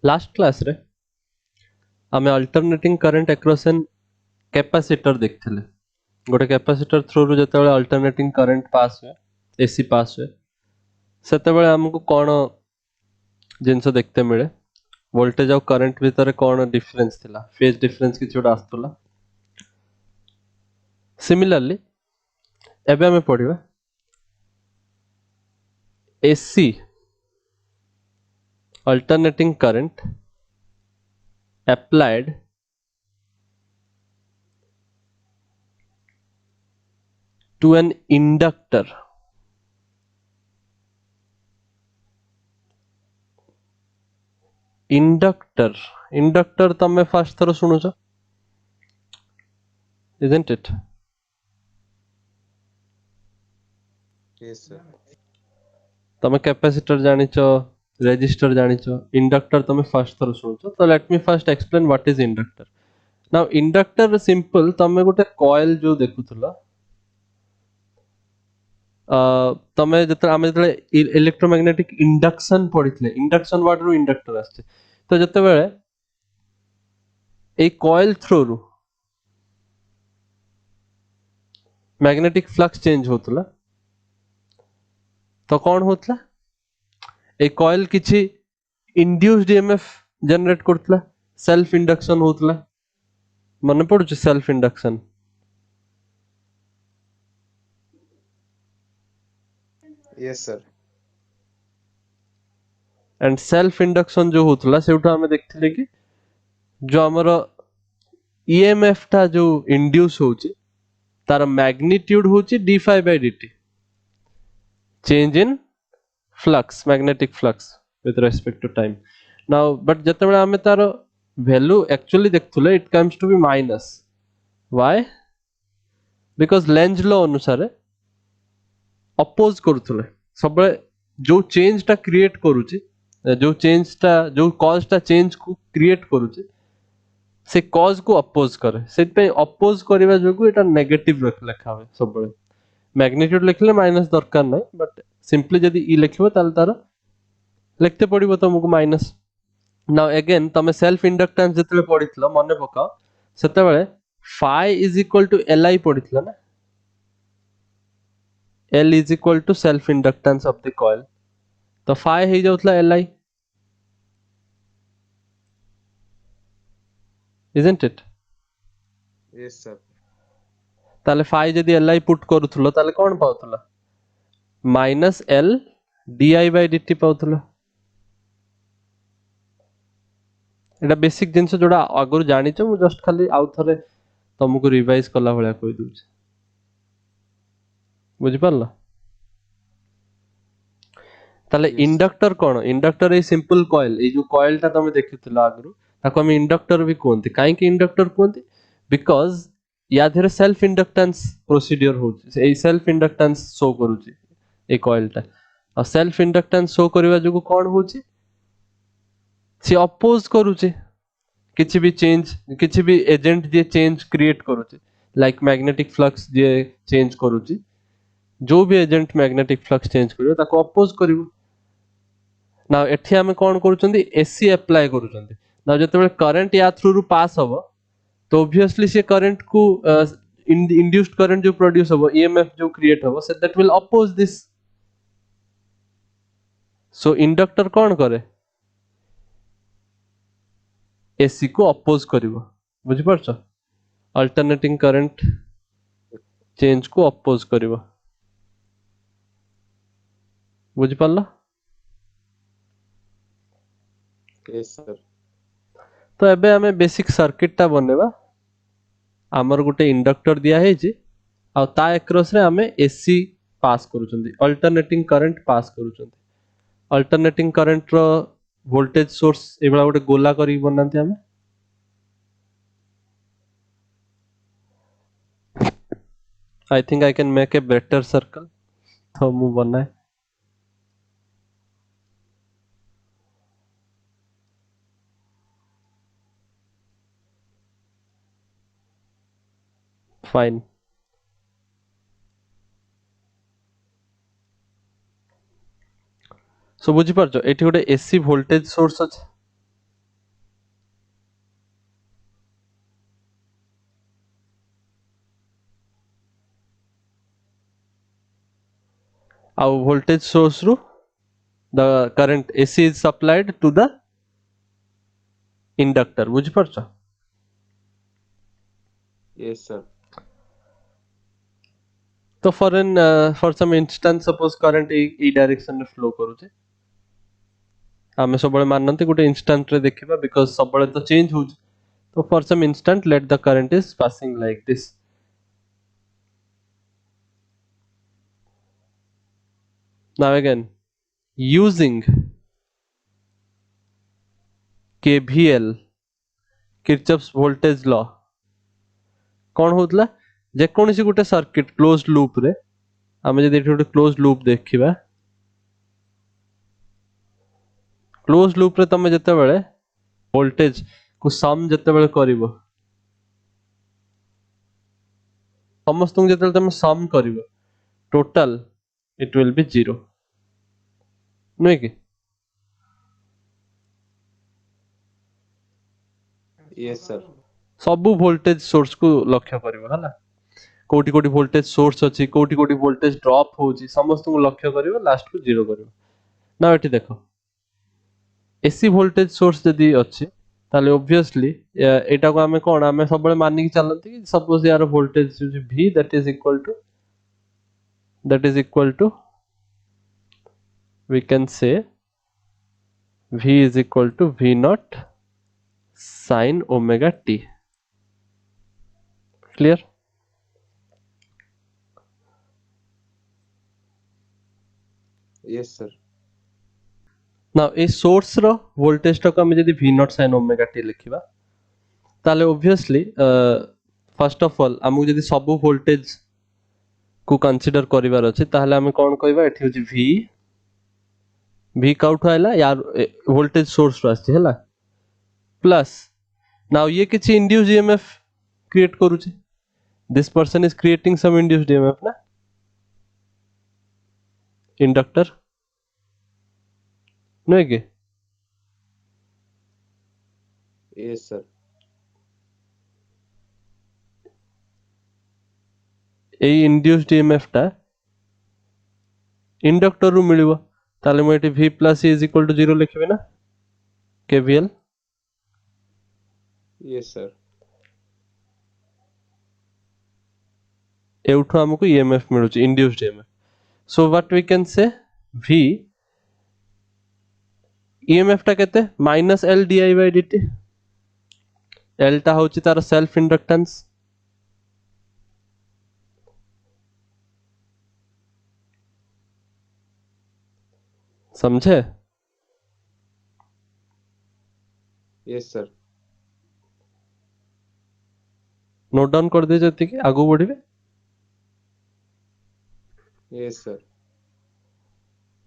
Last class रे आमे alternating current across an capacitor देखथिले गोटे कैपेसिटर थ्रू रु जेतेबेले अल्टरनेटिंग करंट पास हुए एसी पास हुए सेतेबेले हमको कोन जिंस देखते मिले वोल्टेज और करंट भितर कोन डिफरेंस थिला फेज डिफरेंस किछ जोटा आस्तला सिमिलरली एबे हमें पढ़िबा AC alternating current applied to an inductor inductor तमे फर्स्ट थरो सुनुछ isn't it Yes, sir. तमे कैपेसिटर जानिचो रेजिस्टर जानिचो इंडक्टर तमे फर्स्ट थरो सुनुछ तो let me first explain what is inductor now inductor simple तमे गोटे कॉइल जो देखुथला तमे जते आमे जते इलेक्ट्रोमैग्नेटिक इंडक्शन पढितले इंडक्शन वर्ड रो इंडक्टर आछे तो जते बेले ए कॉइल थ्रू रु मैग्नेटिक फ्लक्स चेंज होतला तो कौन होतला ए कॉइल किछि इंड्यूस्ड ईएमएफ जनरेट करतला सेल्फ इंडक्शन होतला मन पड़ुछ self induction Yes, sir. And self induction जो होतला सेउठा हमें देखथिले कि जो हमर ईएमएफ ता जो इंड्यूस होची तार मैग्नीट्यूड होची d phi by dt change in flux magnetic flux with respect to time now but जतबेले हमें तार वैल्यू एक्चुअली देखथुले it comes to be minus why because Lenz law अनुसार अपोज करूथुले सब जो चेंज टा क्रिएट करूची जो चेंज टा जो कॉज टा चेंज को क्रिएट करूची से कॉज को अपोज करे सेट पे अपोज करबा जोगु एटा नेगेटिव लिखा हुए सब बळे मैग्नीट्यूड लिखले माइनस दरकार नै बट सिंपली जदी ई लिखबो ताल तार लिखते पड़िबो तुमको माइनस नाउ अगेन तमे सेल्फ इंडक्टेंस जतले पढितलो मने पकाओ सेते बेले phi is equal to li पढितलो ना L is equal to self inductance of the coil तो phi हे जाउतला li isn't it Yes, sir. ताले phi जदी li पुट करूथलो ताले कोन पाउथला minus L di by dt पाउथला एटा बेसिक जिंस जोडा आगुर जानिचो मु जस्ट खाली आउ थरे तुमको रिवाइज कला भलिया कहि दूछ बुझि पारला ताले Yes. इंडक्टर कोन इंडक्टर ए सिंपल कॉइल ए जो कॉइल ता तमे देखिथिला आगुर ताको हम इंडक्टर भी कोनते काहे कि इंडक्टर कोनते बिकॉज़ या धेरे सेल्फ इंडक्टेंस प्रोसीजर होची ए सेल्फ इंडक्टेंस शो करूची ए कॉइल ता और सेल्फ इंडक्टेंस शो करबा जोगु कोन होची से अपोज करूची किछि भी चेंज किछि भी एजेंट जे चेंज क्रिएट करूची लाइक मैग्नेटिक फ्लक्स जे चेंज करूची जो भी एजेंट मैग्नेटिक फ्लक्स चेंज करियो ताको अपोज करिवो ना एठी हमें कोन करूचंदी एसी अप्लाई करूचंदी ना जतबे करंट या थ्रू रु पास हबो तो ऑब्वियसली से करंट को इंड्यूस्ड करंट जो प्रोड्यूस हबो ईएमएफ जो क्रिएट हबो so that will oppose this so inductor कोन करे एसी को अपोज करिवो बुझि परछो अल्टरनेटिंग करंट चेंज को अपोज करिवो बुझि पारला Yes, sir. तो एबे हमें बेसिक सर्किट ता बनेबा हमर गुटे इंडक्टर दिया है जी आ ता एक्रॉस रे हमें एसी पास करूचंदी अल्टरनेटिंग करंट पास करूचंदी अल्टरनेटिंग करंट रो वोल्टेज सोर्स एबला गुटे गोला करी बनांती हमें I think I can make a better circle तो मु बनाए फाइन सो बुझी परछो एठी गुटे एसी वोल्टेज सोर्स अछि ଆଉ voltage source ରୁ the current AC is supplied to the inductor ବୁଝିପାରୁଛ? Yes, sir. तो for some instance suppose current এই direction ରେ flow କରୁଛି ଆମେ ସବୁବେଳେ ମାନନ୍ତି ଗୋଟେ instant ରେ ଦେଖିବା because ସବୁବେଳେ ତ change ହଉଛି ତ for some instant let the current is passing like this. Now again using KVL Kirchhoff's voltage law कौन होतला जेकोसी गोटे सर्किट क्लोज लूप रे आमे जदि एठी गोटे क्लोज लूप देखिबा क्लोज लूप रे तमे जते बेले वोल्टेज को सम जते बेले करिवो समस्त जते बेले तमे सम करिवो टोटल इट विल बी 0 नै कि Yes, sir. सबु वोल्टेज सोर्स को लक्ष्य करिवो हला कोटी कोटी वोल्टेज सोर्स अछि कोटी कोटी वोल्टेज ड्रॉप होउची समस्त को लक्ष्य करिवो लास्ट को 0 करिवो ना एठी देखो एसी वोल्टेज सोर्स जदि अछि ताले ऑब्वियसली एटा को हमें कोन हमें सब मानि कि चलंती कि सपोज यार voltage V that is equal to we can say V is equal to V naught sin omega t. Clear? Yes, sir. Now a source रो voltage टाको हमें जदि V naught sin omega t लिखिबा ताले obviously first of all हमକୁ जदि सब voltage को consider करिवार अछि ताहले हमें कोन कहबा एठी होची V काउट आइला यार वोल्टेज सोर्स रो आछि हला प्लस नाउ ये किछि इंड्यूस ईएमएफ क्रिएट करूची this person is creating some induced EMF ना इंडक्टर नै कि Yes, sir. ए इंड्यूस्ड ईएमएफ टा इंडक्टर रु मिलिबो ताले म एठी V plus E is equal to 0 लिखबे ना KVL Yes, sir. एउठो हमको ईएमएफ मिलुची induced EMF so what we can say V EMF टा केते minus L di by dt L टा होची तार सेल्फ इंडक्टेंस समझे Yes, sir. नोट डाउन कर दे जति कि आगु बढ़िबे Yes, sir.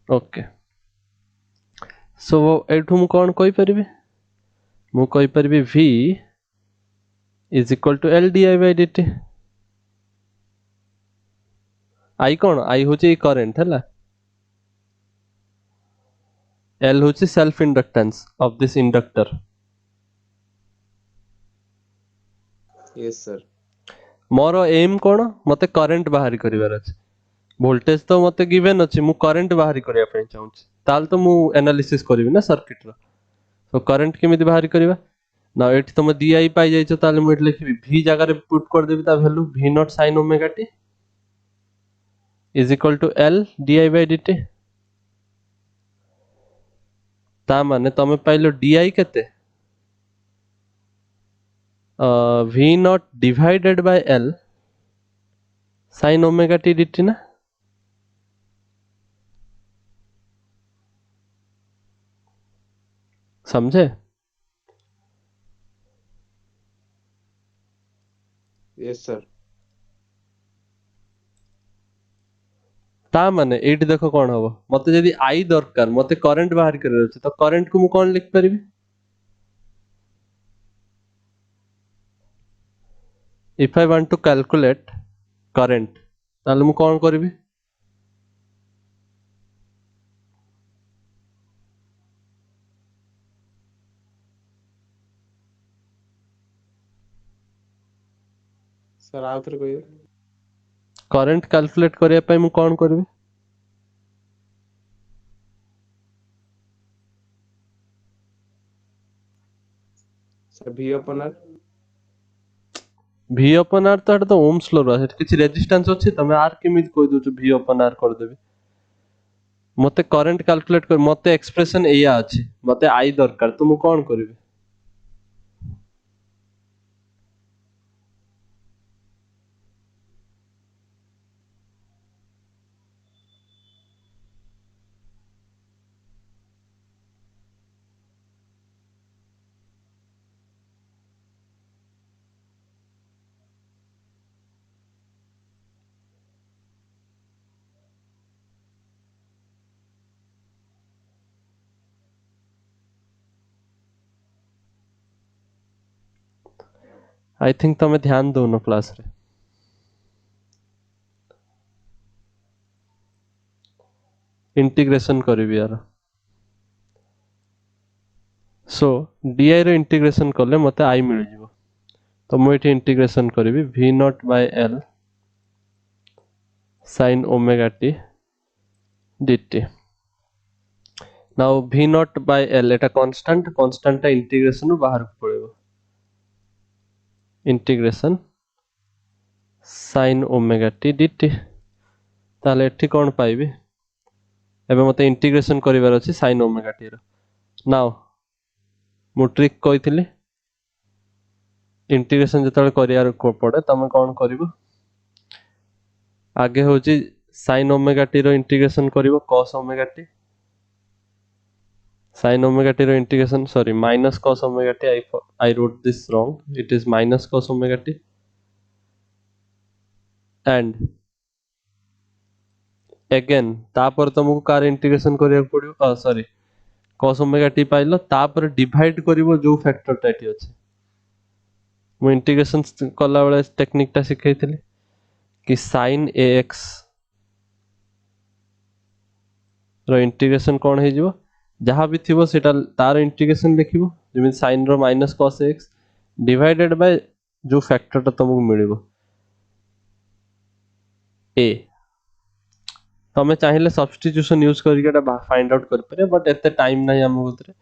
ओके सो एठु मु कोन कहि परिबे मु कहि परिबे V is equal to L di by dt I कोन I होची करंट हला L होची self inductance of this inductor Yes, sir. मोर एम कोन मते करंट बाहर करिवार अछि वोल्टेज तो मते गिवन अछि मु करंट बाहर करिया पय चाहू ताल तो मु एनालिसिस करिवि ना सर्किट रो तो करंट केमिति बाहर करिवा ना एठी तुम DI पाई जाइछो ताले मु एठी लिखिबि V जगह रे पुट कर देबि ता value V not sin omega t is equal to L di by dt ता माने तमे पाइलो DI केते V naught divided by L sin omega t dt ना समझे Yes, sir. ता माने एठी देखो कोन हबो मते जदी I दरकार मते करंट बाहर करे अछि तो करंट को मु कोन लिख परिबि if I want to calculate current ताले मु कोन करबि Sir, आउथरे कहिए करंट कैलकुलेट करिया पय मु कोन करबि sir V upon R. V upon R तो एटा तो ओम्स लॉ रा सेठ किछि रेजिस्टेंस अछि तमे R केमिति कहि दोछ V upon R कर देबे मते करंट कैलकुलेट कर मते एक्सप्रेशन एया अछि मते I दरकार तुम कोन करबे आई थिंक तमे ध्यान दोनो क्लास रे इंटीग्रेशन करबी यार सो डी रो इंटीग्रेशन करले मते I मिल जिवो तो मु एठी इंटीग्रेशन करबी V not bye L sin omega t dt now V not bye L एटा कांस्टेंट कांस्टेंट इंटीग्रेशन नु बाहर को पड़ेबो integration sin omega t dt ताले एठी कोन पाइबी एबे मते इंटीग्रेशन करिवार अछि sin ओमेगा t रो नाउ मु ट्रिक कहिथिली इंटीग्रेशन जतले करियार को पड़े तमे कोन करिवो आगे होची sin ओमेगा t रो इंटीग्रेशन करिवो cos omega t sin omega t रो integration sorry minus cos omega t I wrote this wrong it is minus cos omega t and again तापर तुमको कार इंटीग्रेशन करिया पड़ियो sorry cos omega t pilo तापर divide करिवो जो factor टाटी अछि मु इंटीग्रेशन कला बेले टेक्निक ता सिखैथिली कि sin ax रो इंटीग्रेशन कोन हे जिवो जहां भी थिबो सेटा तार इंटीग्रेशन लिखिबो जेमि sin रो minus cos x divided by जो फैक्टर ता तुमको मिलिबो a तमे चाहिले सब्स्टिट्यूशन यूज करके एटा फाइंड आउट कर पारे बट एते टाइम नै हम उतरे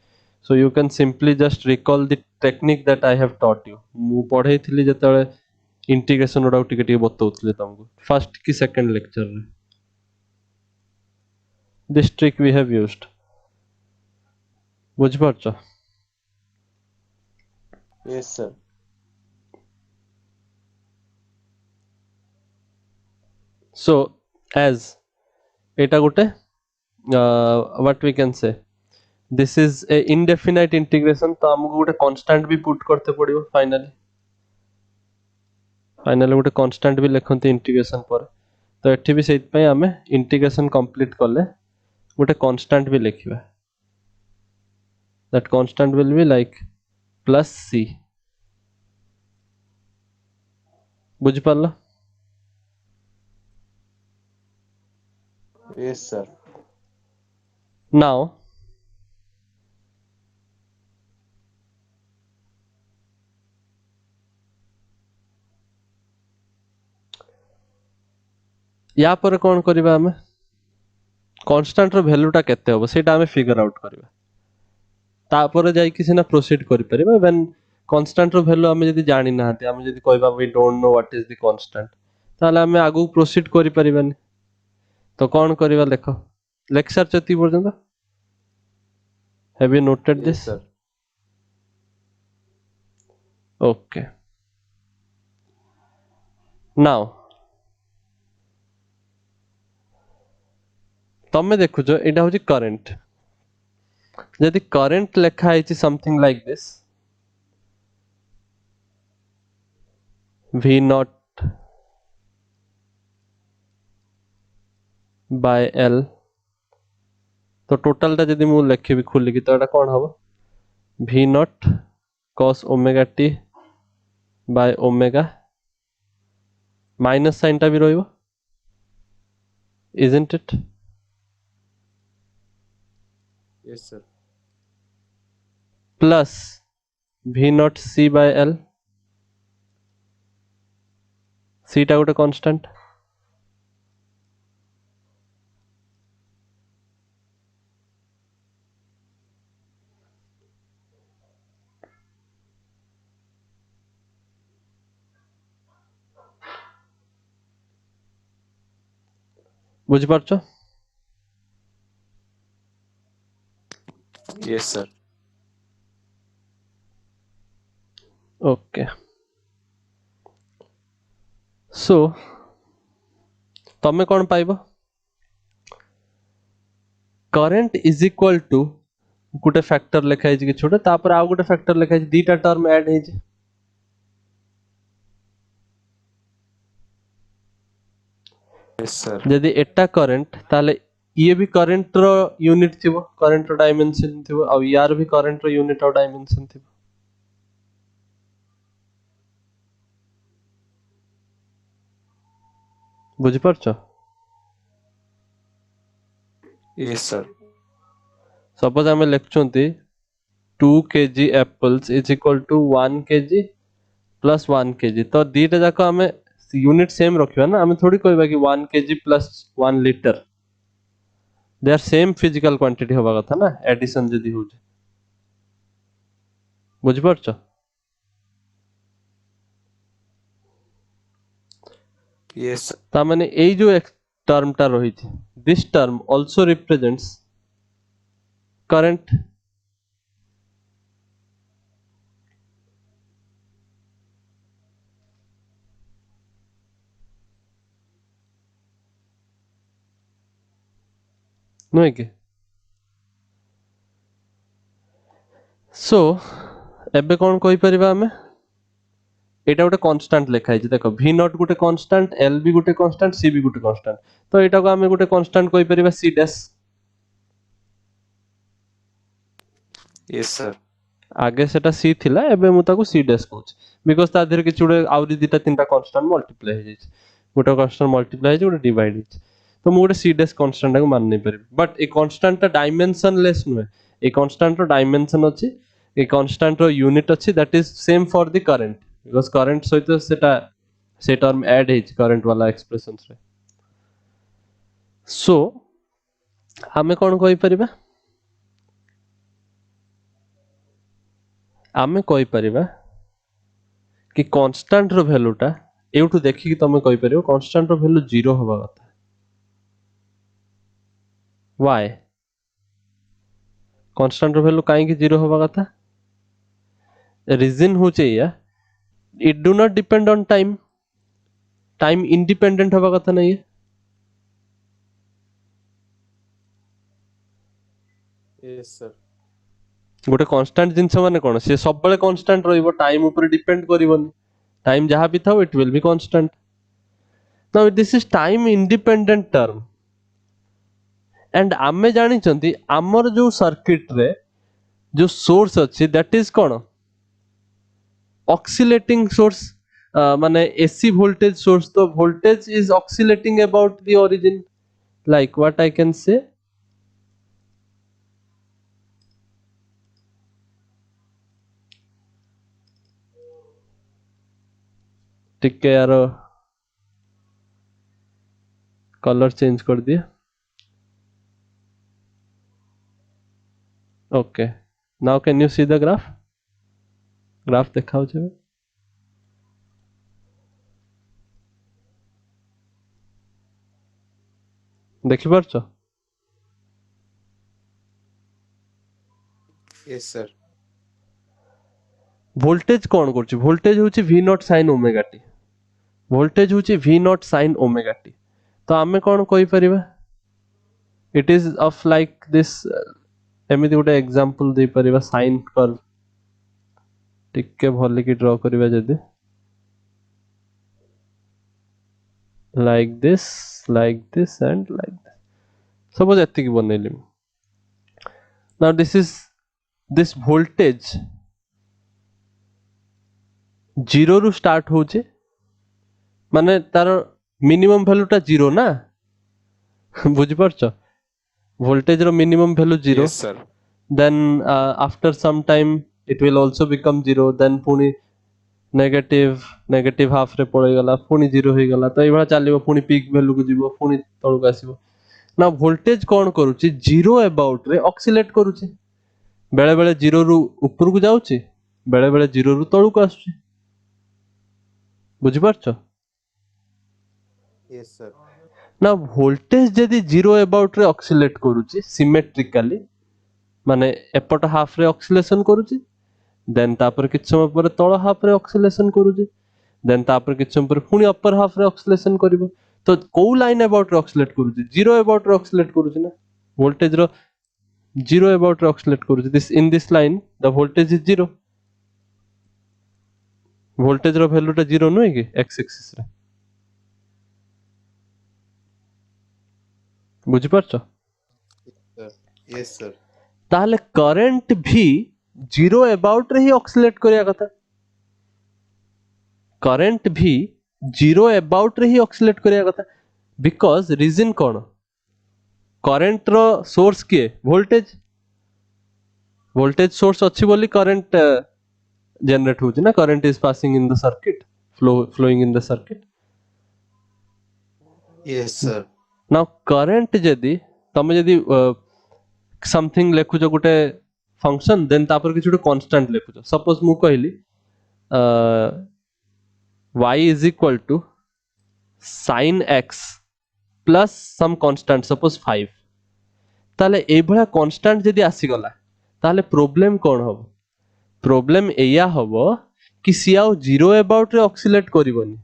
so you can simply just recall the technique that I have taught you मु पढैथिली जतले इंटीग्रेशन ओडा टिके टिके बतौतले तुमको फर्स्ट की सेकंड लेक्चर रे this trick we have used बुझ परछ Yes, sir. सो एज एटा गोटे what we can say this is a indefinite integration तो हमको गोटे कांस्टेंट भी पुट करते पड़ियो फाइनली गोटे कांस्टेंट भी लिखंती इंटीग्रेशन पर तो एठी भी सेत पय हमें इंटीग्रेशन कंप्लीट करले गोटे कांस्टेंट भी लिखिबा that constant will be like plus c बुझ पारला Yes, sir. नाउ या पर कोन करबा हमें कांस्टेंट रो वैल्यूटा केते होबो सेटा हमें फिगर आउट करबा तापर जाई कि सिना प्रोसीड करि परिबा व्हेन कांस्टेंट रो वैल्यू हमें जदी जानि नाहते हमें जदी कहबा we don't know what is the constant ताले हमें आगु प्रोसीड करि परिबानी तो कोन करबा देखो लेक्चर चती पर्यंत have you noted Yes, this sir. Okay now तमे देखु जो एटा होची करंट यदि करंट लेखा आइछि something like this v not bye l तो टोटल टा यदि मु लिखिबी खुली की तो एटा कोन हबो v naught cos omega t by omega minus sine टा भी रहइबो isn't it Yes, sir. Plus v naught c by l c टा गोटे कांस्टेंट बुझी पारछो? Yes, sir. ओके सो तमे कौन पाइबो करंट इज इक्वल टू गोटे फैक्टर लिखा है कि छोटे तापर आउ गोटे फैक्टर लिखा है दीटा टर्म ऐड है Yes, sir. यदि एटा करंट ताले ये भी करंट रो यूनिट थिबो करंट रो डायमेंशन थिबो और यार भी करंट रो यूनिट और डायमेंशन थिबो बुझी पारछो Yes, sir. सपोज हमें लिखचोंती 2 kg apples is equal to 1 kg plus 1 kg तो दीटा जाक हमें यूनिट सेम रखिबा ना हमें थोड़ी कहबा कि 1 kg plus 1 litre they are same physical quantity होबा कथा ना एडिशन जदी हो बुझी पारछो Yes, sir. ता माने एई जो टर्म टा रही थी this term also represents current नुहे कि सो एबे कौन कहि परिबा हमें एटा गोटे कांस्टेंट लिखा है देखो v नॉट गोटे कांस्टेंट l भी गोटे कांस्टेंट c भी गोटे कांस्टेंट तो एटा को हमें गोटे कांस्टेंट कहि परिबा c डैश Yes, sir. आगे सेटा c थिला एबे मु ताको c डैश कहूछ बिकॉज़ ता देर किछ गोटे आउरी दिटा तीनटा कांस्टेंट मल्टीप्लाई हो जाइछ गोटे कांस्टेंट मल्टीप्लाई हो गोटे डिवाइड हो तो मु गोटे c डैश कांस्टेंट को मान नहीं परिबी बट ए कांस्टेंट ता डायमेंशनलेस नुहे ए कांस्टेंट रो डायमेंशन अछि ए कांस्टेंट रो यूनिट अछि that is same for the current because current सहित सेटा से टर्म ऐड है करंट वाला एक्सप्रेशंस रे सो आमे कोन कहि परिबा आमे कहि परिबा कि कांस्टेंट रो वैल्यूटा एउठु देखि कि तमे कहि परिबो कांस्टेंट रो वैल्यू 0 होबा कथा व्हाई कांस्टेंट रो वैल्यू काहे कि 0 होबा कथा रीजन होचे या it do not depend on time time independent होबा कथा नहीं है Yes, sir. गोटे कांस्टेंट जिंस माने कोन से सब बेले कांस्टेंट रहइबो टाइम ऊपर डिपेंड करिवोनी टाइम जहां भी थाओ it will be constant now this is time independent term and आमे जानि चंती हमर जो सर्किट रे जो सोर्स अछि दैट इज कोन ऑक्सिलेटिंग सोर्स माने एसी वोल्टेज सोर्स तो voltage is oscillating about the origin like what I can say टिके यार कलर चेंज कर दिया okay now can you see the graph देखाओ छे देखि पारछो Yes, sir. वोल्टेज कौन करछि वोल्टेज होछि v not sin omega t voltage होछि v not sin omega t तो आमे कौन कहि परिबा it is of like this एमिति गोटे एग्जांपल दे परिबा साइन कर्व टिके भले की ड्रा करिबा जदि like this and like this suppose एति की बनेली now this voltage 0 रु स्टार्ट होचे माने तार मिनिमम वैल्यू टा 0 ना बुझि पारछो voltage row minimum value 0 Yes, sir. then after some time it will also become 0 then पुनी नेगेटिव हाफ रे पळे गला पुनी 0 होई गला तो एबा चलिबो पुनी पीक वैल्यू को जीवो पुनी तळको आसीबो ना वोल्टेज कोन करूची 0 अबाउट रे ऑक्सिलेट करूची बेले बेले 0 रु ऊपर को जाउची बेले बेले 0 रु तळको आସୁची बुझि पारछो Yes, sir. ना वोल्टेज जदि जीरो अबाउट रे ऑक्सिलेट करूची सिमेट्रिकली माने एपट हाफ रे ऑक्सिलेशन करूची देन तापर किछ समय पर तळ हाफ रे ऑक्सिलेशन करूची देन तापर किछ समय पर पुनी अपर हाफ रे ऑक्सिलेशन करिवो तो को लाइन अबाउट रे ऑक्सिलेट करूची जीरो अबाउट रे ऑक्सिलेट करूची ना वोल्टेज रो जीरो अबाउट रे ऑक्सिलेट करूची this in this line the voltage is zero voltage रो वैल्यू टा जीरो नुहे कि एक्स एक्सिस रे बुझी पारछो सर यस सर ताहले करंट भी जीरो अबाउट रे ही ऑक्सिलेट करिया कथा करंट भी जीरो अबाउट रे ही ऑक्सिलेट करिया कथा बिकॉज रीजन कोन करंट रो सोर्स के वोल्टेज वोल्टेज सोर्स अच्छी बोली करंट जनरेट होची ना current is passing in the circuit flowing in the circuit yes sir now current जदि तमे जदि समथिंग लेखुछ गुटे फंक्शन देन तापर किछ गुटे कांस्टेंट लेखुछ सपोज मु कहली y is equal to sin x plus some constant suppose 5 ताले ए भला कांस्टेंट जदि आसी गला ताले प्रॉब्लम कोन हो प्रॉब्लम एया हबो कि सी आउ जीरो अबाउट रे ऑक्सिलेट करिवोनी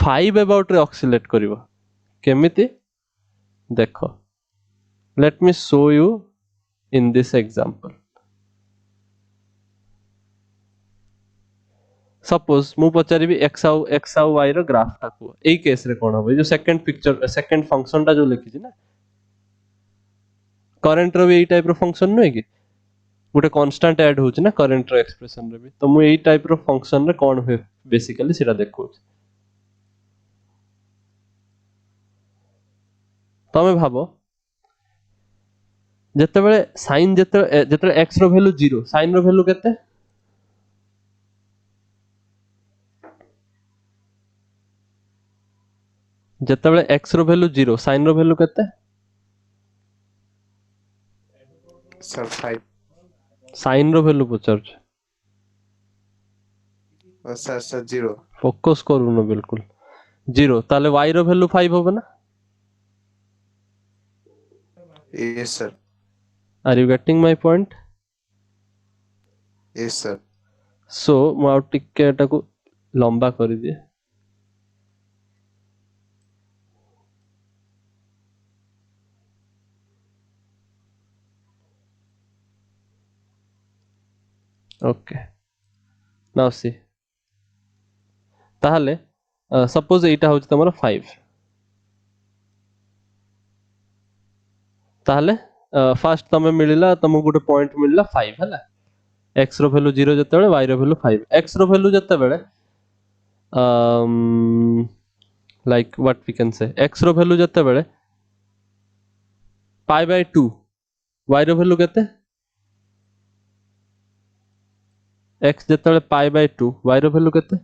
5 अबाउट रे ऑक्सिलेट करिवो केमिति देखो let me show you in this example suppose मु पचारिबी x आउ y रो ग्राफ टाको एई केस रे कोन हो जो सेकंड पिक्चर सेकंड फंक्शन टा जो लिखि छी ना करंट रो भी एई टाइप रो फंक्शन नै कि गोटे कांस्टेंट ऐड होची ना करंट रो एक्सप्रेशन रे भी तो मु एई टाइप रो फंक्शन रे कोन होय बेसिकली सेटा देखौ तमे भाबो जते बेले sin जते x रो वैल्यू 0 sin रो वैल्यू केते जते बेले x रो वैल्यू 0 sin रो वैल्यू केते सर 5 sin रो वैल्यू पचार सर सर 0 फोकस करूनो बिल्कुल 0 ताले y रो वैल्यू 5 होबे ना yes sir are you getting my point yes sir so मु आउ टिके एटाको लंबा कर दिए ओके नाउ सी ताहले सपोज एटा होची तमरो 5 ताहले फर्स्ट तमे मिलिला तमको गुटे पॉइंट मिलिला 5 हला x रो वैल्यू 0 जते बेले y रो वैल्यू 5 x रो वैल्यू जते बेले like what we can say x रो वैल्यू जते बेले pi by 2 y रो वैल्यू केते x जते बेले pi by 2 y रो वैल्यू केते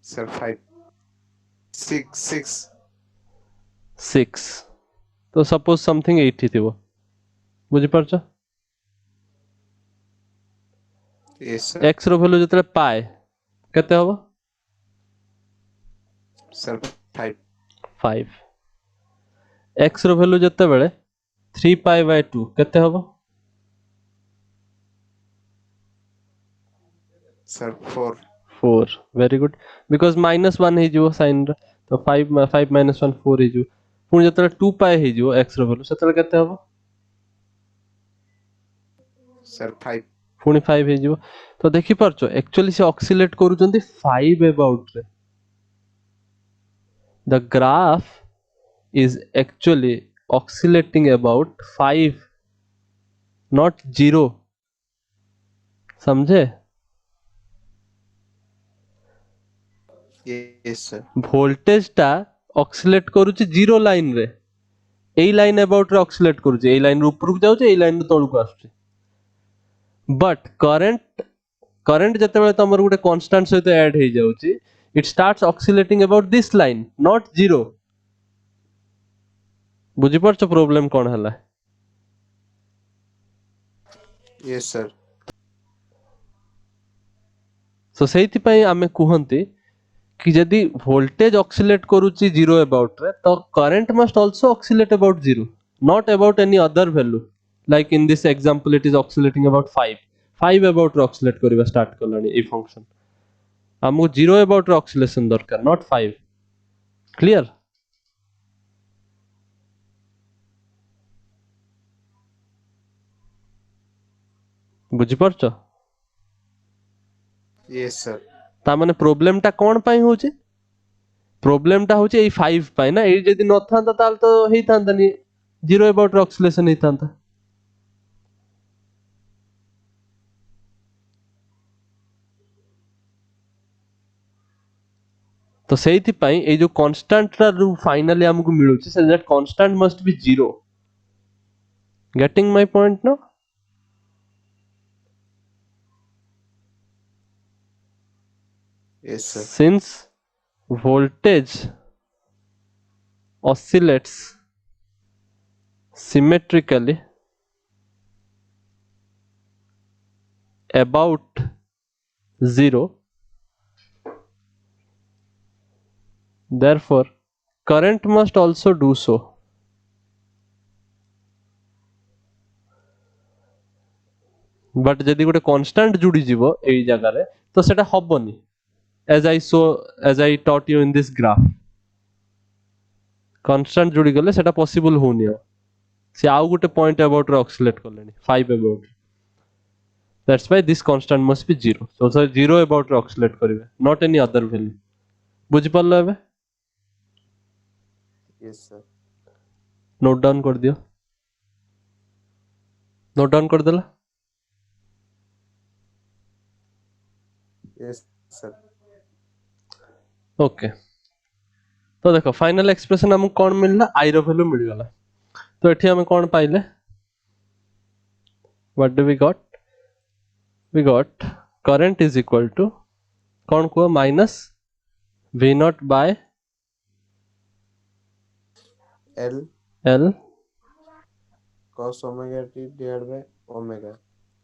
सर 5 6 6 6 तो सपोज समथिंग 80 थिबो बुझि परछ यस सर x रो वैल्यू जते pi केते होबो सर 5 5 x रो वैल्यू जते बेले 3 pi by 2 केते होबो सर 4 4 वेरी गुड बिकॉज -1 हे जो sin रे तो 5 minus 1 4 हे जो पुनी जते 2 pi हे जो x रो वैल्यू सेते केते होबो सर 5 पुनी 5 हे जो तो देखि परछो एक्चुअली से ऑक्सिलेट करूचंती 5 अबाउट रे the graph is actually oscillating about 5 not 0 समझे यस सर वोल्टेज टा ऑक्सिलेट करूची 0 लाइन रे एई लाइन अबाउट रे ऑक्सिलेट करूची एई लाइन ऊपर को जाउची एई लाइन तळको आछुची बट करंट जते बेले तमर गुटे कांस्टेंट सहित ऐड हे जाउची it starts oscillating about this line not 0 बुझी परछ प्रॉब्लम कोन हला यस सर सो सेति पई आमे कुहंती कि यदि वोल्टेज ऑक्सिलेट करूची 0 अबाउट रे तो current must also oscillate about 0, not about any other value. Like in this example it is oscillating about 5 about रे ऑक्सिलेट करबा स्टार्ट करलानी ए फंक्शन. हमको 0 अबाउट रे ऑक्सिलेशन दरकार, नॉट 5. क्लियर? बुझी परछ? yes sir, ता माने प्रॉब्लम टा कोन पई होचे? प्रॉब्लम टा होचे ए 5 पई ना. ए जदी न थांता ताल तो हेई थांता नी 0 अबाउट रे ऑक्सिलेशन हेई थांता. तो सेइथि पई ए जो कांस्टेंट रा जो फाइनली हमको मिलुची से that constant must be 0. Getting my point no? yes sir, Since voltage oscillates symmetrically about 0, therefore current must also do so. But जदि गोटे कांस्टेंट जुड़ी जीवो एई जगह रे तो सेटा हबोनी. as I taught you in this graph, constant जुड़ी गले सेटा पॉसिबल होनी है. से आउ गोटे पॉइंट अबाउट रे ऑक्सिलेट करलेनी 5 about. That's why this constant must be 0. So 0 about रे ऑक्सिलेट करिवे, not any other value. बुझि परलो एबे? yes sir, नोट डाउन कर दियो. नोट डाउन कर देला. yes sir, okay. तो देखो फाइनल एक्सप्रेशन हमको कौन मिलला? आई रो वैल्यू मिल गला. तो एठी हमें कौन पाइले? What do we got? We got current is equal to कौन को minus v not bye L l cos omega t divided by omega,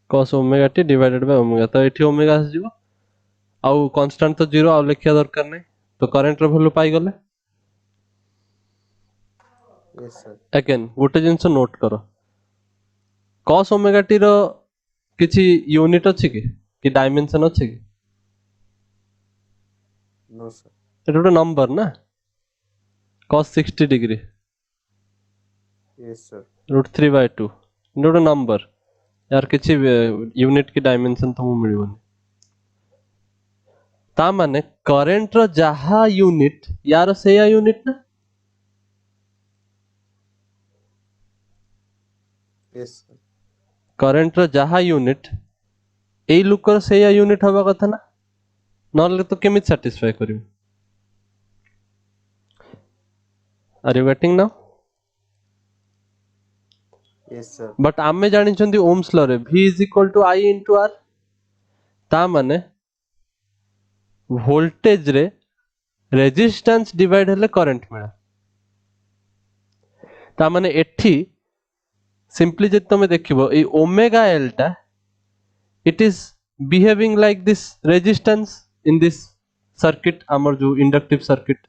cos omega t divided by omega. तो एठी ओमेगा आस जीवो आउ कांस्टेंट तो 0 आउ लिखिया दरकार नै. तो करंट रो वैल्यू पाई गले. yes sir, अगेन गोटे जिंस नोट करो, cos ओमेगा t रो किछि यूनिट अछि कि डायमेंशन अछि कि? no sir, एटा गोटे नंबर ना. cos 60 डिग्री yes sir, √3/2 गोटे नंबर. यार किछि यूनिट की डायमेंशन तो मिलबोनी. ता माने करंट रो जहा यूनिट यार सेया यूनिट ना. yes sir, करंट रो जहा यूनिट एई लुकर सेया यूनिट हवा कथा ना. नले तो केमित सैटिस्फाई करियो? Are you getting now? yes sir, but आमे जानि छंती ओम्स लॉ रे v is equal to i into r. ता माने वोल्टेज रे रेजिस्टेंस डिवाइड हेले करंट मिला. ता माने एठी सिंपली जे तमे देखिबो ए ओमेगा एल टा it is behaving like this resistance in this circuit, हमर जो इंडक्टिव सर्किट.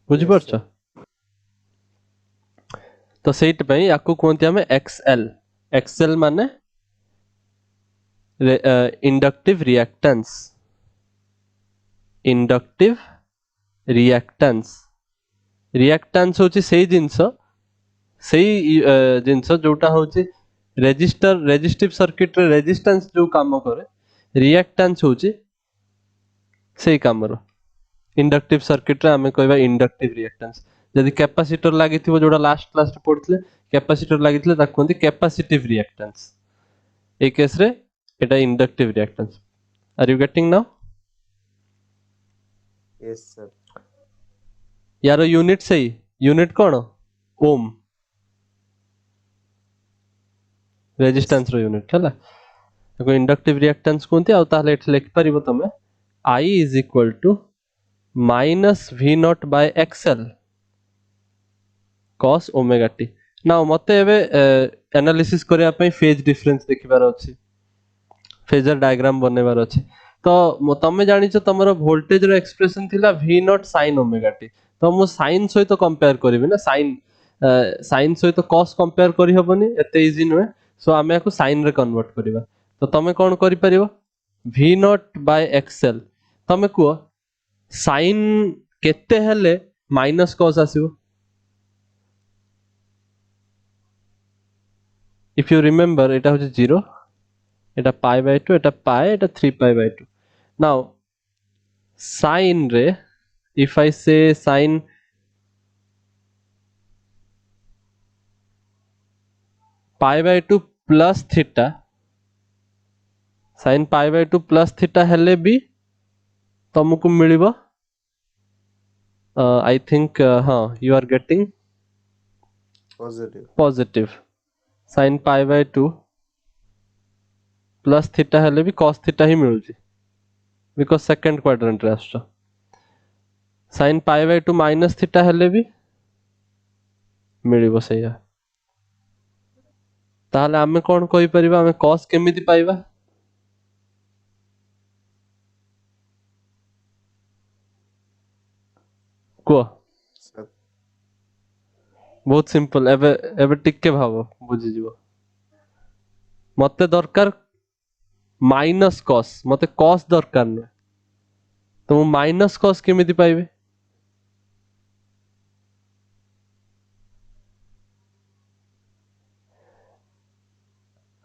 बुझि Yes, परछ? तो सेट पई याकू कोनती हमें एक्सएल. एक्सएल माने inductive reactance. Inductive reactance. Reactance होची सेई जिंस जोटा होची रेजिस्टिव सर्किट रे रेजिस्टेंस जो काम करे. रिएक्टेंस होची सेई काम रो. इंडक्टिव सर्किट रे हमें कहबा इंडक्टिव रिएक्टेंस. यदि कैपेसिटर लागिथिबो जोडा लास्ट क्लास रे पढितले, कैपेसिटर लागिथिले ताको कोनती कैपेसिटिव रिएक्टेंस. ए केस रे एटा inductive reactance. Are you getting now? yes sir, यार यूनिट सही. यूनिट कोन? ओम. रेजिस्टेंस रो यूनिट हला. ताको इंडक्टिव रिएक्टेंस कोनती आ ताले एठ लिख परिबो तमे I is equal to minus v not by xl cos omega t. Now मते एबे एनालिसिस करिया पई फेज डिफरेंस देखिबार अछि, फेजर डायग्राम बनेबार अछि. तो तमे जानिछ तमरो वोल्टेज रो एक्सप्रेशन थिला v not sin omega t तो मु sin सहित कंपेयर करबी ना sin सहित cos कंपेयर करि हबनी एते इजी नुहे सो आमे याको sin रे कन्वर्ट करबा तो तमे कोन करि परिबो v नॉट बाय xl तमे को sin केते हेले माइनस cos आसीबो इफ यू रिमेंबर एटा होचे 0 एटा pi by 2 Etah pi Etah 3 pi by 2 now sin रे if I say sin pi by 2 plus theta sin pi by 2 plus theta हेले भी तुमको मिलिबो I think हाँ you are getting positive. positive sin pi by 2 plus theta हेले भी cos theta he मिलुची because second quadrant रे आछो sin pi by 2 minus theta हेले भी मिलिबो सैया ताहले आमे कोन कहि परिबा आमे cos केमिति पाइबा को Sir, बहुत सिंपल एबे एबे टिके भाबो बुझि जिवो मते दरकार माइनस cos मते cos दरकार न तो माइनस cos केमिति पाइबे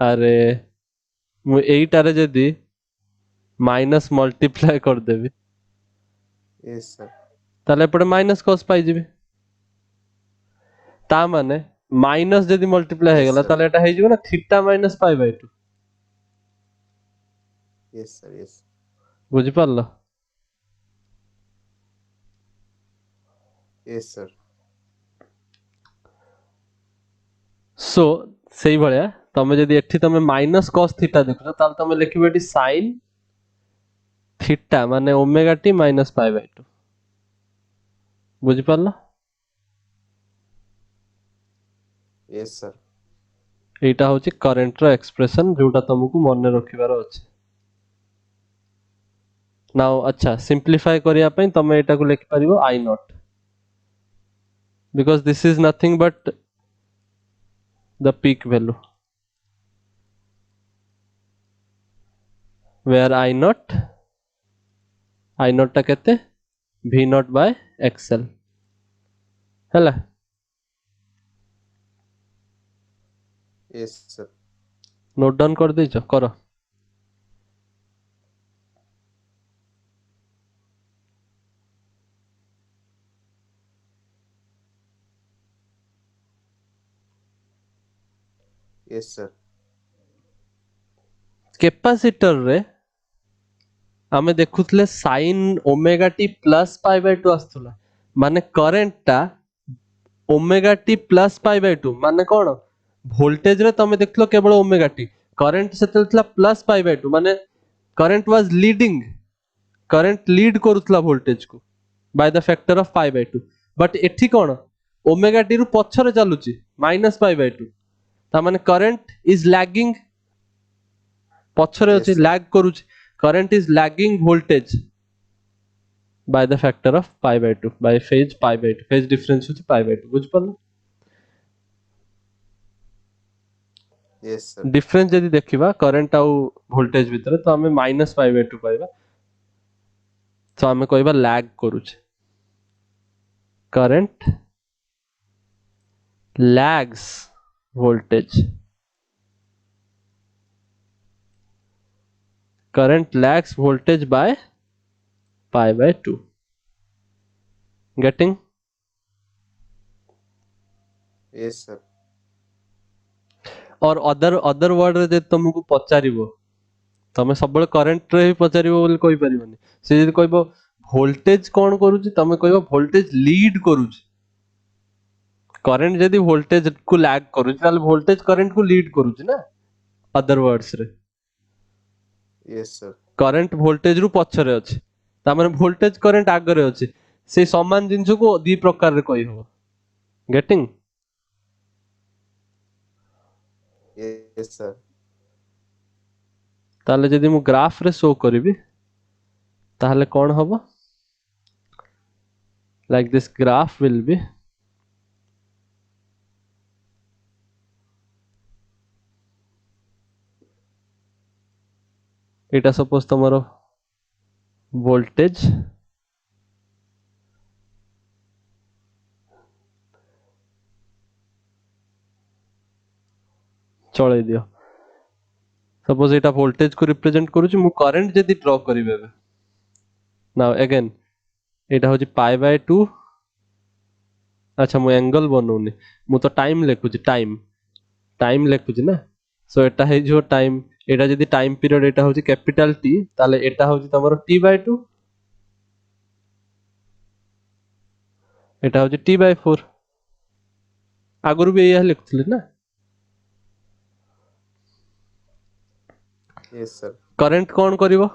अरे मु एइटारे जदी माइनस मल्टीप्लाई कर देबी yes sir. ताले एपटे माइनस cos पाइ जिबे ता माने माइनस जदी मल्टीप्लाई हे Yes गेला sir. ताले एटा हे जिवो ना थीटा माइनस पाइ बाय 2 Yes sir. Yes. बुझि पारलो Yes sir. सो सेही भलिया तमे जदी एठी तमे माइनस cos थीटा देखो ताले तमे लिखिबो एठी sin थीटा माने ओमेगा टी माइनस पाइ बाय 2 बुझि पारलो Yes sir. एटा होची करंट रो एक्सप्रेशन जोटा तुमको मन रखिबार अछि नाउ अच्छा सिंपलीफाई करिया पई तमे एटा को लिखि परिबो i not because this is nothing but the peak value where I naught टा केते v naught by xl हैला Yes sir. नोट डाउन कर देइछो करो Yes sir. कैपेसिटर रे आमे देखुतले sin omega t plus pi by 2 आस्तुला माने करंट टा omega t plus pi by 2 माने कोन वोल्टेज रे तमे देखलो केवल ओमेगा टी करंट सेतलतला प्लस पाई बाय 2 माने current was leading current lead करूतला वोल्टेज को by the factor of pi by 2 but एठी कोन ओमेगा टी रु पछरे चालुची माइनस पाई बाय 2 ता माने करंट इज लैगिंग पछरे Yes अछि sir. लैग करूची current is lagging voltage by the factor of pi by 2 by phase pi by 2 phase difference होची pi by 2 बुझ पल्ला Yes sir. डिफरेंस जदी देखिबा करंट आउ वोल्टेज भितर तो हमें माइनस pi by 2 पाइबा तो हमें कहबा लैग करूचे current lags voltage current lags voltage by pi by 2 getting Yes sir. और अदर वर्ड रे जे तुमको पचारिबो तमे सबले करंट रे ही पचारिबो बोली कोइ परिबनी से जदी कहबो वोल्टेज कोन करूची तमे कहबो वोल्टेज लीड करूची करंट जदी वोल्टेज को लैग करूची ताले वोल्टेज करंट को लीड करूची ना अदर वर्ड्स रे Yes sir. करंट वोल्टेज रु पछरे अछि ता माने वोल्टेज करंट आगरे अछि से समान जिंस को दी प्रकार रे कहि हो गेटिंग Yes sir. ताले जदी मु ग्राफ रे शो करबी ताहले कौन होबो like this graph will be Etah suppose तमरो voltage चले दियो सपोज एटा वोल्टेज को रिप्रेजेंट करूची मु करंट जदी ड्रॉ करिवे नाउ अगेन एटा होची पाई बाय 2 अच्छा मु एंगल बनौनी मु तो टाइम लेखुची टाइम लेखुची ना सो एटा है जो टाइम एटा जदी टाइम पीरियड एटा होची कैपिटल टी ताले एटा होची तमरो टी बाय 2 एटा होची टी बाय 4 आगुरु भी यह लिखथले ना yes sir करंट कौन करिवो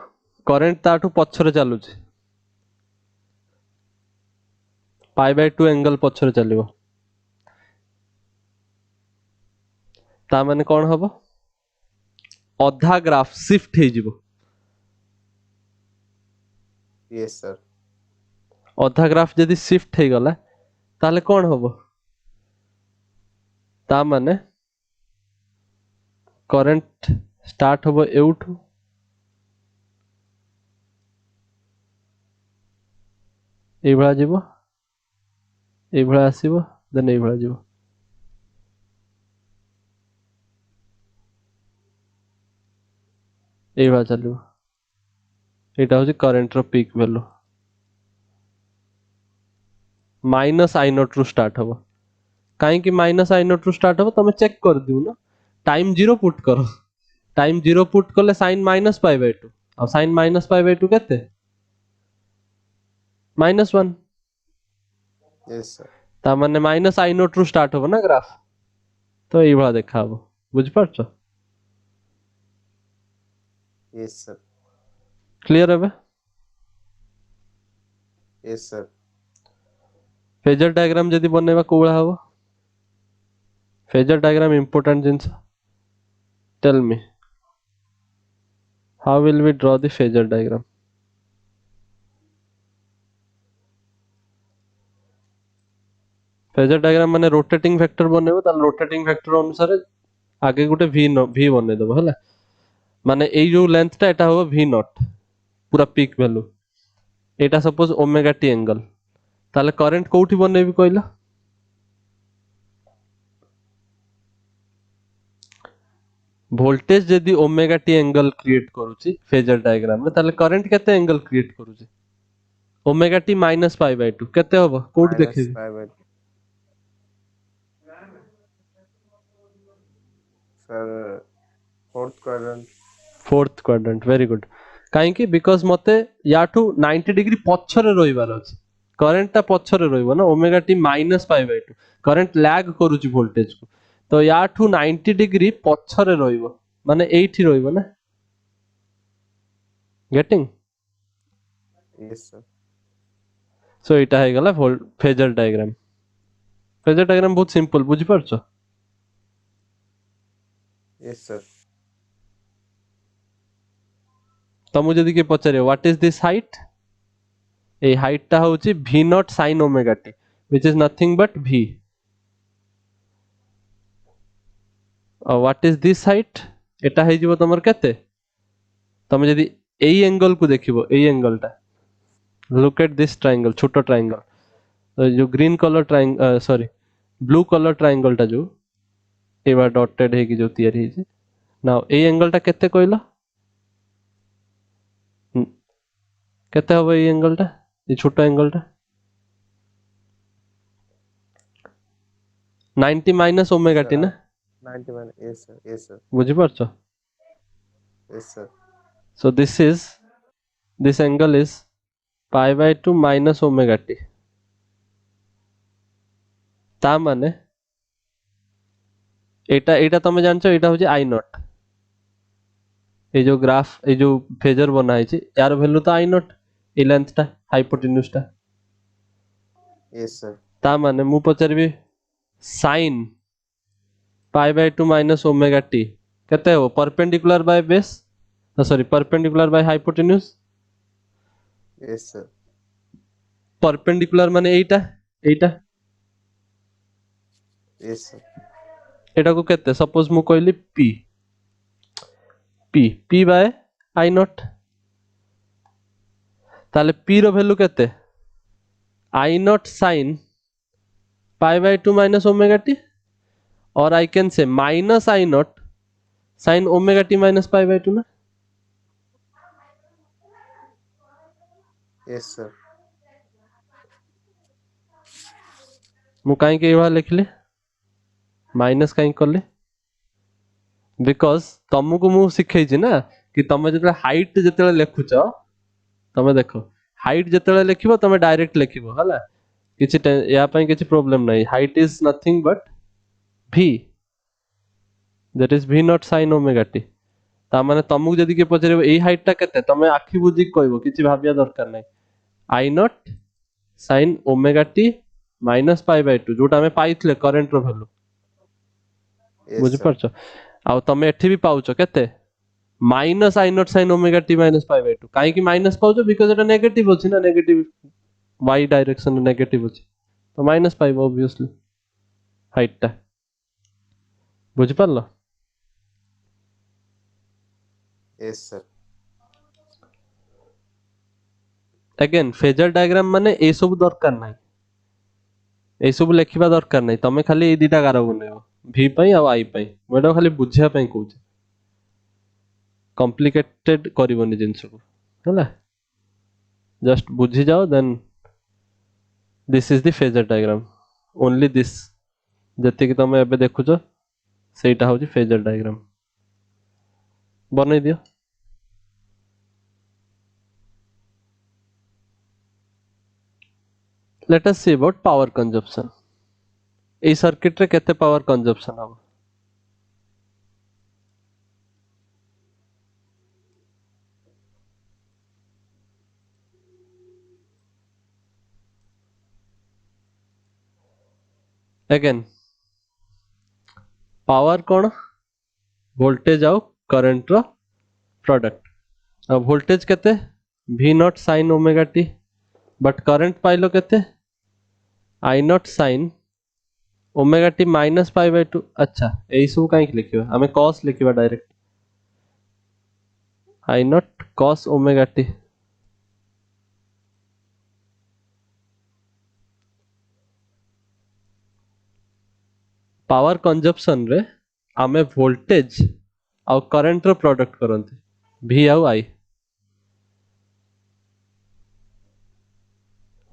करंट ताठू पछरे चालुची पाई बाय 2 एंगल पछरे चलिवो ता माने कौन हबो अधा ग्राफ शिफ्ट हे जिवो yes sir अधा ग्राफ जदी शिफ्ट हे गला ताले कौन हबो ता माने करंट स्टार्ट हबो एउठू ए भला जिवो ए भला आसीबो देन ए भला जिवो ए भला चलिवो एटा होची करंट रो peak value minus I naught रु स्टार्ट हबो काहे कि माइनस आई नॉट रु स्टार्ट हबो तमे चेक कर दिउ ना टाइम 0 पुट करो टाइम 0 पुट करले साइन माइनस पाई बाय 2 और साइन माइनस पाई बाय 2 केते -1 yes sir ता माने माइनस आई नॉट रु स्टार्ट हबो ना ग्राफ तो एई भला देखा हबो बुझ पारछो yes sir क्लियर है yes sir फेजर डायग्राम जदी बनेबा कोबळा हबो फेजर डायग्राम इंपोर्टेंट जिंस tell me how will we draw the phasor diagram phasor diagram माने रोटेटिंग वेक्टर बनेबो त रोटेटिंग वेक्टर अनुसार आगे गुटे v बने देबो हला माने एई जो लेंथ ता एटा हो v नॉट पूरा पीक वैल्यू एटा सपोज ओमेगा टी एंगल ताले करंट कोठी बनेबी कहला वोल्टेज जदी ओमेगा टी एंगल क्रिएट करूची फेजर डायग्राम में ताले करंट केते एंगल क्रिएट करूची omega t minus pi by 2 केते होबो code minus देखिबी 5 sir fourth quadrant very good काहे कि बिकॉज़ मते याठू 90 डिग्री पछरे रहिबार अछि करंट ता पछरे रहिबो ना omega t minus pi by 2 current lag करूची वोल्टेज को तो याठू 90 डिग्री पछरे रहिबो माने एठी रहिबो ना गेटिंग yes sir सो एटा हे गला फेजर डायग्राम बहुत सिंपल बुझि परछो yes sir तमु जदी के पचारे व्हाट इज दिस हाइट ए हाइट ता होची v not sin omega t which is nothing but v और व्हाट इज दिस हाइट एटा हे जिवो तमर केते तमे जदी एई एंगल को देखिबो एई एंगल ता लुक एट दिस ट्रायंगल छोटो ट्रायंगल जो green colour triangle sorry blue colour triangle ता जो एबा डॉटेड हे कि जो तयारी हे नाउ एई एंगल ता केते कहलो केते होबो एई एंगल ता ए छोटो एंगल ता 90 माइनस ओमेगा टी ना 91 yes sir बुझि परछो yes sir so this angle is pi by 2 minus omega t ता माने एटा एटा तमे जानछो एटा होची i नॉट ए जो ग्राफ ए जो फेजर बना है यार वैल्यू तो i नॉट ए लेंथ ता हाइपोटेन्यूज ता yes sir ता माने मु पचरबी sin pi by 2 minus omega t केते हो perpendicular by base sorry perpendicular by hypotenuse yes sir, perpendicular माने एटा एटा yes sir, एटा को केते सपोज मु कहली p p p by i naught ताले p रो वैल्यू केते i not sin pi by 2 minus omega t, or I can say minus I naught sin omega t minus pi by 2 ना yes sir, मु काई के एवा लिखले minus काई करले बिकॉज तुमको मु सिखै छी ना कि तमे जते हाइट जते लिखुछ तमे देखो हाइट जते लिखिबो तमे डायरेक्ट लिखिबो हला किछि या पई किछि प्रॉब्लम नै height is nothing but v that is v not sin omega t ता माने तुमको जदी के पचरेबो एई हाइट ता केते तमे आखि बुझी कहबो किछि भाबिया दरकार नै i not sin omega t minus pi by 2 जोटा हमें पाइथले करंट रो वैल्यू yes बुझि sir, परछ आ तमे एठी भी पाउछ केते minus I not sin omega t minus pi by 2 काहे कि माइनस पाउछ बिकॉज़ एटा नेगेटिव अछि ना नेगेटिव y डायरेक्शन में नेगेटिव अछि तो माइनस पाइबो ऑब्वियसली हाइट ता बुझि परलो yes sir, again phasor diagram माने ए सब दरकार नै ए सब लेखिबा दरकार नै तमे खाली ए दिटा गार बनेबो v पई आ i पई मोडा खाली बुझिया पई कहूछ कॉम्प्लिकेटेड करिवोनी जिंस को हला जस्ट बुझी जाओ then this is the phasor diagram only this जति कि तमे एबे देखुछ सेटा होची फेजर डायग्राम बनै दियो let us see about power consumption ए सर्किट रे केते पावर कंजप्शन हो अगेन पावर कोन वोल्टेज आउ करंट रो प्रोडक्ट अब वोल्टेज केते v not sin omega t but current पाइलो केते i not sin omega t minus pi by 2 अच्छा एई सब काई लिखिबा हमें cos लिखिबा direct i not cos omega t power consumption रे हमें वोल्टेज आउ करंट रो प्रोडक्ट करंती v आउ i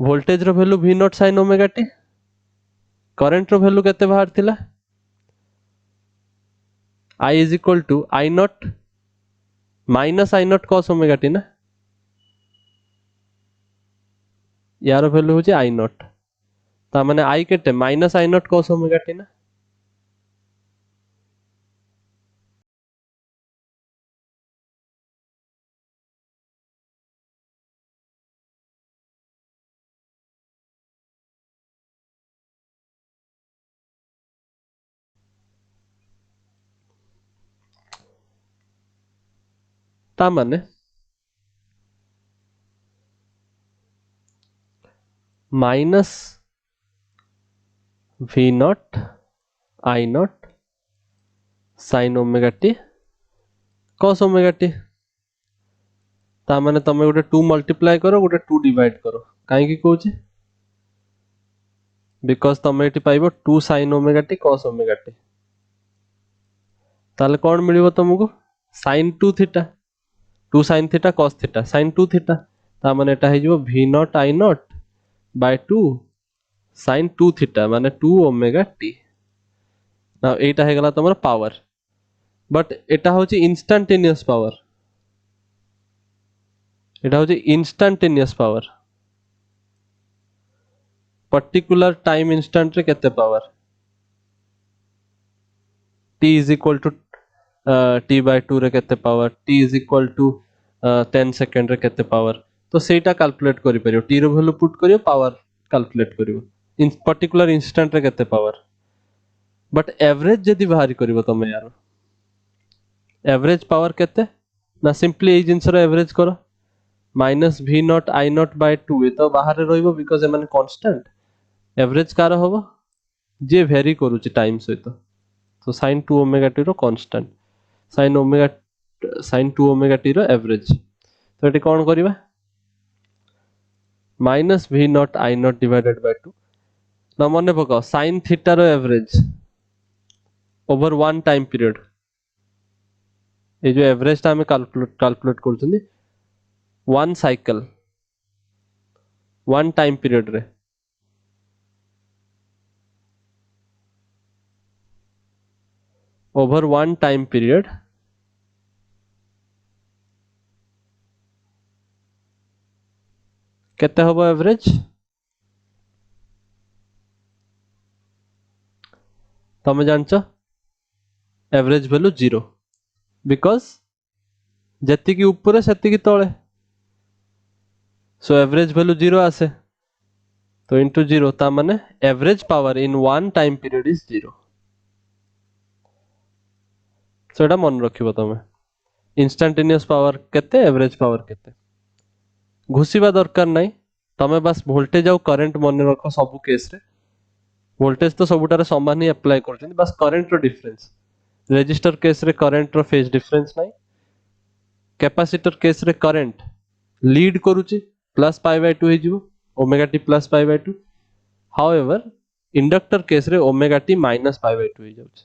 वोल्टेज रो value v not sin omega t current रो वैल्यू केते बाहर थिला I is equal to I naught minus I not cos omega t ना यार वैल्यू होची I नॉट ता माने I केते minus I not cos omega t ना ता माने minus v not I not sin omega t cos omega t ता माने तमे गोटे 2 मल्टीप्लाई करो गोटे 2 डिवाइड करो काहे की कहूची बिकॉज़ तमे एटी पाइबो 2 sin omega t cos omega t ताले कोन मिलिबो तुमको sin 2 theta 2 sin theta cos theta sin 2 theta ता माने एटा हे जिवो v not I not by 2 sin 2 theta माने 2 ओमेगा t ना एटा हे गला तमरा पावर बट एटा होची इंस्टैंटेनियस पावर एटा होची instantaneous power particular time instant रे केते power t is equal to t by 2 रे केते power t is equal to 10 second रे केते पावर तो सेटा कैलकुलेट करि परियो t रो वैल्यू पुट करियो पावर कैलकुलेट करियो इन पर्टिकुलर इंस्टेंट रे केते पावर बट एवरेज जदी बाहरी करिवो तमे यार एवरेज पावर केते ना सिंपली ए जिंस रो एवरेज करो minus v not i not by 2 ये तो बाहर रहइबो बिकॉज़ ए माने कांस्टेंट एवरेज कार होबो जे वेरी करूची टाइम सहित तो sin 2 ओमेगा t रो कांस्टेंट sin 2 ओमेगा t रो एवरेज तो एटी कोन करिबा minus v not i not divided by 2 ना मने पकाओ sin थीटा रो average over one time period ये जो एवरेज टा हमें कैलकुलेट करछनी one cycle one time period रे ओवर वन टाइम पीरियड केते होबो एवरेज तमे जानछ एवरेज वैल्यू 0 बिकॉज जति की ऊपर सेति की तळे सो एवरेज वैल्यू 0 आसे तो इनटू 0 ता माने average power in one time period is 0 सो एटा मन रखिबो तमे इंस्टेंटेनियस पावर केते एवरेज पावर केते घुसीबा दरकार नाही तमे बस वोल्टेज और करंट मन रखो सब केस रे वोल्टेज तो सबुटारे समान ही अप्लाई करछन बस करंट रो डिफरेंस रेजिस्टर केस रे करंट रो फेज डिफरेंस नाही कैपेसिटर केस रे करंट लीड करूची प्लस पाई बाय 2 हे जिवो omega t plus pi by 2 however inductor case रे omega t minus pi by 2 हे जाउछ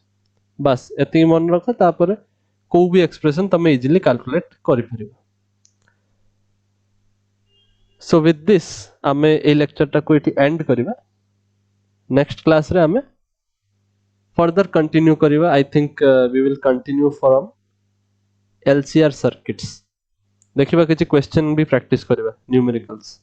बस एति मन रखो तापर को भी एक्सप्रेशन तमे इजीली कैलकुलेट करि परिबो सो विथ दिस आमे ए लेक्चर टा को इटी एंड करिबा नेक्स्ट क्लास रे आमे फर्दर कंटिन्यू करिबा I think we will continue from LCR circuits देखिबा किछि क्वेश्चन भी प्रैक्टिस करिबा न्यूमेरिकल्स